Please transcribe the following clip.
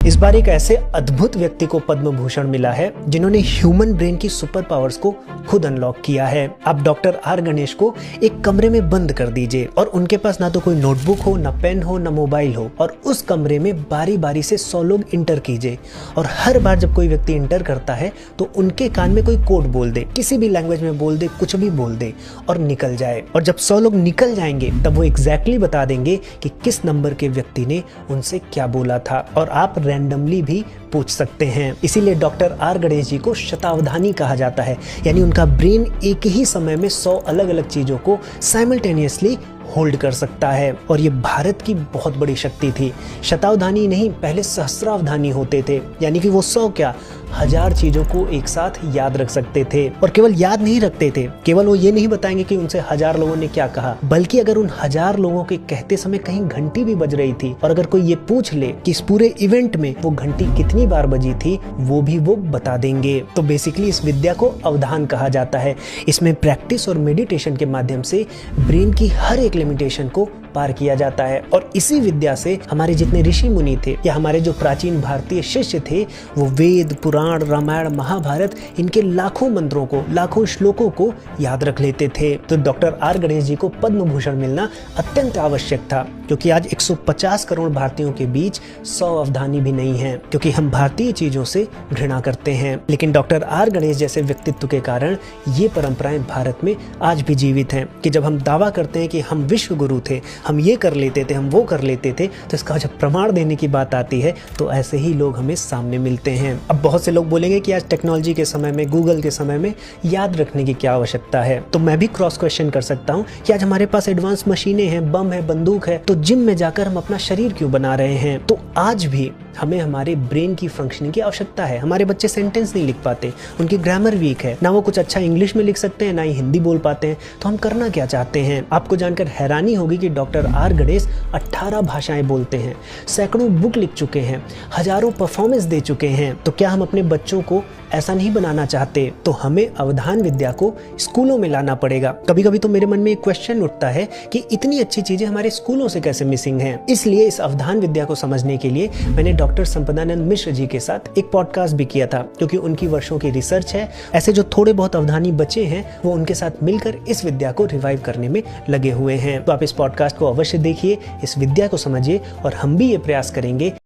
इस बार एक ऐसे अद्भुत व्यक्ति को पद्म भूषण मिला है जिन्होंने ह्यूमन ब्रेन की सुपर पावर्स को खुद अनलॉक किया है। आप डॉक्टर आर गणेश को एक कमरे में बंद कर दीजिए और उनके पास ना तो कोई नोटबुक हो, ना पेन हो, ना मोबाइल हो, और उस कमरे में बारी बारी से 100 लोग इंटर कीजिए और हर बार जब कोई व्यक्ति इंटर करता है तो उनके कान में कोई कोड बोल दे, किसी भी लैंग्वेज में बोल दे, कुछ भी बोल दे और निकल जाए। और जब 100 लोग निकल जाएंगे तब वो एग्जैक्टली बता देंगे कि किस नंबर के व्यक्ति ने उनसे क्या बोला था, और आप रैंडमली भी पूछ सकते हैं। इसीलिए डॉक्टर आर गणेश जी को शतावधानी कहा जाता है, यानी उनका ब्रेन एक ही समय में 100 अलग अलग चीजों को साइमल्टेनियसली होल्ड कर सकता है। और ये भारत की बहुत बड़ी शक्ति थी। शतावधानी नहीं, पहले सहस्रावधानी होते थे, यानी कि वो 100 क्या 1000 चीजों को एक साथ याद रख सकते थे। और केवल याद नहीं रखते थे, केवल वो ये नहीं बताएंगे कि उनसे 1000 लोगों ने क्या कहा, बल्कि अगर उन 1000 लोगों के कहते समय कहीं घंटी भी बज रही थी और अगर कोई ये पूछ ले कि इस पूरे इवेंट में वो घंटी कितनी बार बजी थी, वो भी वो बता देंगे। तो बेसिकली इस विद्या को अवधान कहा जाता है। इसमें प्रैक्टिस और मेडिटेशन के माध्यम से ब्रेन की हर एक लिमिटेशन को पार किया जाता है। और इसी विद्या से हमारे जितने ऋषि मुनि थे या हमारे जो प्राचीन भारतीय शिष्य थे, वो वेद, पुराण, रामायण, महाभारत, इनके लाखों मंत्रों को, लाखों श्लोकों को याद रख लेते थे। तो डॉक्टर आर गणेश जी को पद्म भूषण मिलना अत्यंत आवश्यक था, क्योंकि आज 150 करोड़ भारतीयों के बीच 100 अवधानी भी नहीं है, क्योंकि हम भारतीय चीजों से घृणा करते हैं। लेकिन डॉक्टर आर गणेश जैसे व्यक्तित्व के कारण ये परंपराएं भारत में आज भी जीवित हैं कि जब हम दावा करते हैं कि हम विश्व गुरु थे, हम ये कर लेते थे, हम वो कर लेते थे, तो इसका जब प्रमाण देने की बात आती है तो ऐसे ही लोग हमें सामने मिलते हैं। अब बहुत से लोग बोलेंगे कि आज टेक्नोलॉजी के समय में, गूगल के समय में याद रखने की क्या आवश्यकता है। तो मैं भी क्रॉस क्वेश्चन कर सकता हूँ कि आज हमारे पास एडवांस मशीनें हैं, बम है, बंदूक है, तो जिम में जाकर हम अपना शरीर क्यों बना रहे हैं। तो आज भी हमें हमारे ब्रेन की फंक्शनिंग की आवश्यकता है। हमारे बच्चे सेंटेंस नहीं लिख पाते, उनकी ग्रामर वीक है, ना वो कुछ अच्छा इंग्लिश में लिख सकते हैं, ना ही हिंदी बोल पाते हैं। तो हम करना क्या चाहते हैं? आपको जानकर हैरानी होगी कि डॉक्टर आर गणेश 18 भाषाएं बोलते हैं, सैकड़ों बुक लिख चुके हैं, हजारों परफॉर्मेंस दे चुके हैं। तो क्या हम अपने बच्चों को ऐसा नहीं बनाना चाहते? तो हमें अवधान विद्या को स्कूलों में लाना पड़ेगा। कभी कभी तो मेरे मन में एक क्वेश्चन उठता है कि इतनी अच्छी चीजें हमारे स्कूलों से कैसे मिसिंग हैं। इसलिए इस अवधान विद्या को समझने के लिए मैंने डॉक्टर संपदानंद मिश्र जी के साथ एक पॉडकास्ट भी किया था, क्योंकि उनकी वर्षों की रिसर्च है। ऐसे जो थोड़े बहुत अवधानी बचे हैं वो उनके साथ मिलकर इस विद्या को रिवाइव करने में लगे हुए हैं। तो आप इस पॉडकास्ट को अवश्य देखिए, इस विद्या को समझिए और हम भी ये प्रयास करेंगे